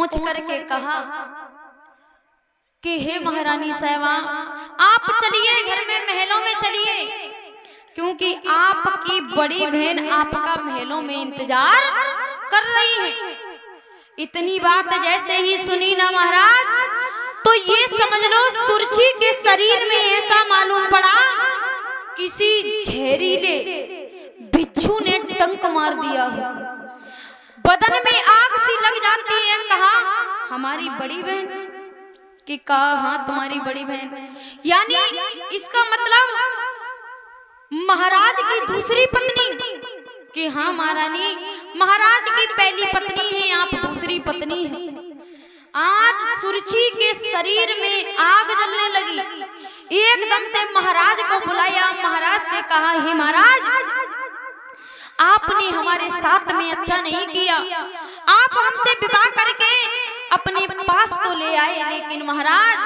पहुंच करके कहा कि हे महारानी साहिबा, आप चलिए घर में, महलों में चलिए, क्योंकि आपकी बड़ी बहन आपका महलों में इंतजार कर रही है। इतनी बात जैसे ही सुनी ना महाराज, तो ये समझ लो सुरची के शरीर में ऐसा मालूम पड़ा किसी जहरीले बिच्छू ने टंक मार दिया। बदन में आग सी लग जाती है। कहा हमारी बड़ी बहन, कि कहा हाँ तुम्हारी बड़ी बहन, यानी इसका मतलब महाराज की दूसरी पत्नी, कि हाँ महारानी, महाराज की पहली पत्नी है, आप दूसरी पत्नी है। आज सुरची के शरीर में आग जलने लगी। एकदम से महाराज को बुलाया, महाराज से कहा हे महाराज, आपने हमारे साथ में अच्छा नहीं किया, आप हमसे विवाह करके अपने पास तो ले आए, लेकिन महाराज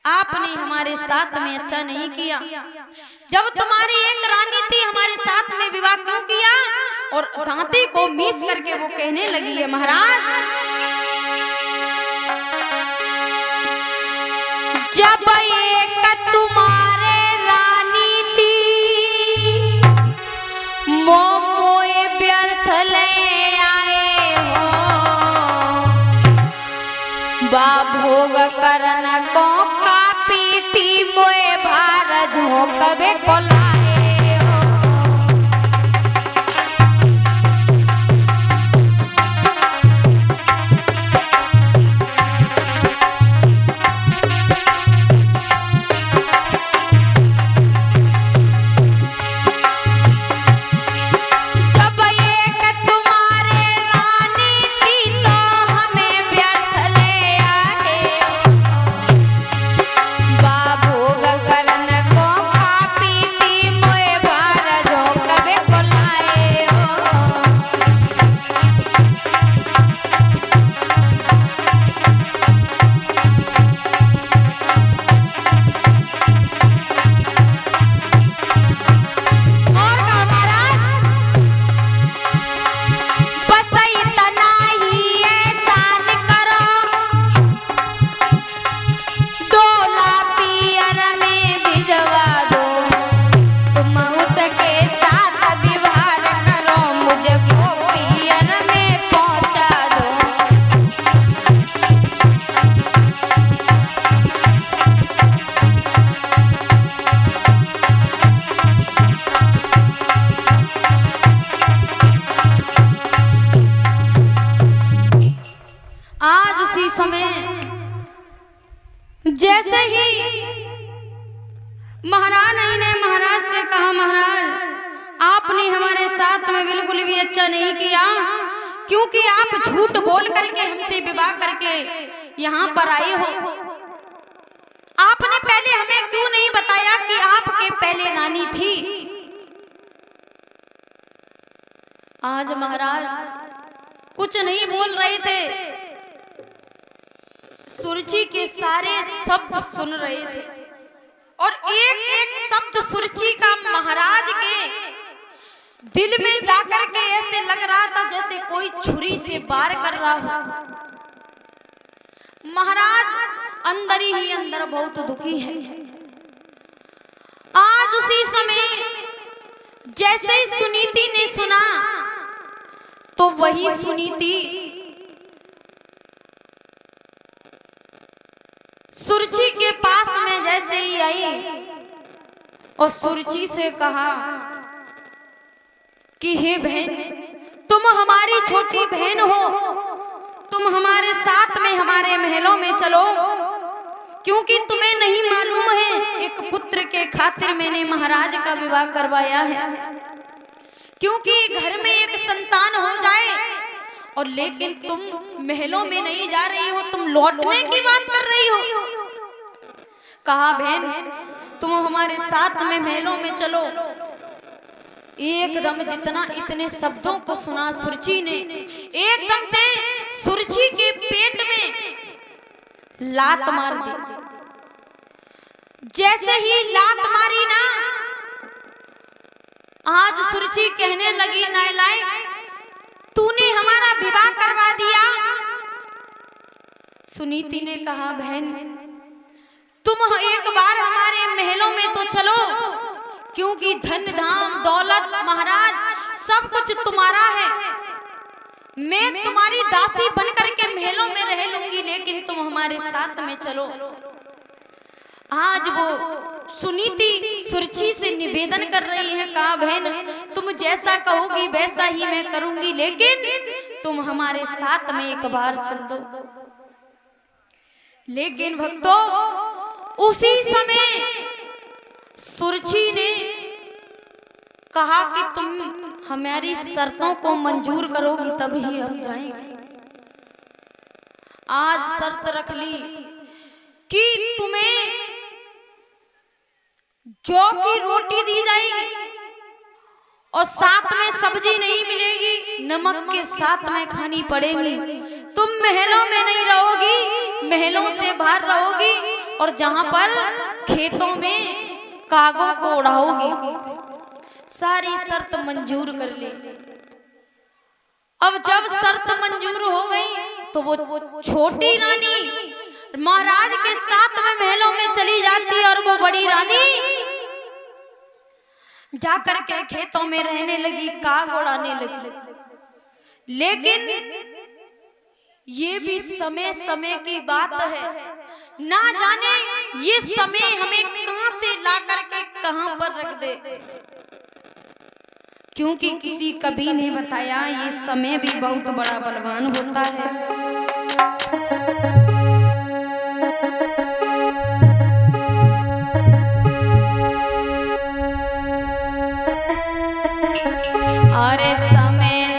आपने हमारे साथ में अच्छा नहीं किया। जब तुम्हारी एक रानी थी, हमारे साथ में विवाह क्यों किया? और दांते को मीस करके वो कहने लगी है महाराज, जब एक तुम्हारे रानी थी, मोए व्यर्थ ले आए हो, बाभोग करन को कापी थी, मोए भार झोंकबे को लाए हो। जब एक तुम्हारे रानी थी, तो हमें व्यर्थ ले आए हो, बाभोग करन को कापी थी, मोए भार झोंकबे को लाए हो। और कहा महाराज, बस इतना ही एहसान करो, डोला पियर में भिजवा दो, तुम उसके साथ विवाह करो, मुझको पियर में पहुंचा दो। आज उसी समय जैसे ही महारानी ने महाराज से कहा, महाराज आपने हमारे साथ में बिल्कुल भी अच्छा नहीं किया, क्योंकि आप झूठ बोल करके हमसे विवाह करके यहाँ पर आए हो। आपने पहले हमें क्यों नहीं बताया कि आपके पहले रानी थी? आज महाराज कुछ नहीं बोल रहे थे, सुरची के सारे शब्द सुन रहे थे, और एक एक शब्द सुरची का महाराज के दिल में जाकर के ऐसे लग रहा था जैसे कोई छुरी से वार कर रहा हो। महाराज अंदर ही अंदर बहुत दुखी है। आज उसी समय जैसे ही सुनीति ने सुना, तो वही सुनीति सुरची के पास में जैसे ही आई और सुरची से कहा कि हे बहन, तुम हमारी छोटी बहन हो, तुम हमारे साथ में हमारे महलों में चलो, क्योंकि तुम्हें नहीं मालूम है एक पुत्र के खातिर मैंने महाराज का विवाह करवाया है, क्योंकि घर में एक संतान हो जाए, और लेकिन तुम महलों में नहीं जा रही हो, तुम लौटने की बात कर रही हो। कहा बहन तुम हमारे साथ में महलों में चलो। एकदम जितना इतने शब्दों को सुना सुरची ने, एकदम से सुरची के पेट में लात मार दी। जैसे ही लात मारी ना, आज सुरची कहने लगी नालायक, तूने हमारा विवाह करवा सुनीति ने कहा बहन तुम एक बार हमारे महलों में तो चलो, क्योंकि धन धाम दौलत महाराज सब कुछ तुम्हारा है। मैं तुम्हारी दासी बनकर के महलों में रह लूंगी, लेकिन तुम हमारे साथ में चलो। आज वो सुनीति सुरची से निवेदन कर रही है, कहा बहन तुम जैसा कहोगी वैसा ही मैं करूंगी, लेकिन तुम हमारे साथ में एक बार चल दो। लेकिन भक्तों उसी समय सुरची ने कहा कि तुम हमारी शर्तों को मंजूर करोगी तभी हम जाएंगे। आज शर्त रख ली कि तुम्हें जौ की रोटी दी जाएगी और साथ में सब्जी नहीं मिलेगी, नमक के साथ में खानी पड़ेगी। तुम महलों में नहीं रहोगी, महलों से बाहर रहोगी और जहां पर खेतों में कागों को उड़ाओगी। सारी शर्त मंजूर कर ली। अब जब शर्त मंजूर हो गई तो वो छोटी रानी महाराज के साथ में महलों में चली जाती और वो बड़ी रानी जाकर के खेतों में रहने लगी, काग उड़ाने लगी। लेकिन ये भी समय समय की बात है, ना जाने ये समय हमें कहां से ला करके कहां पर रख दे, क्योंकि किसी कभी ने बताया ये समय भी बहुत बड़ा बलवान होता है। अरे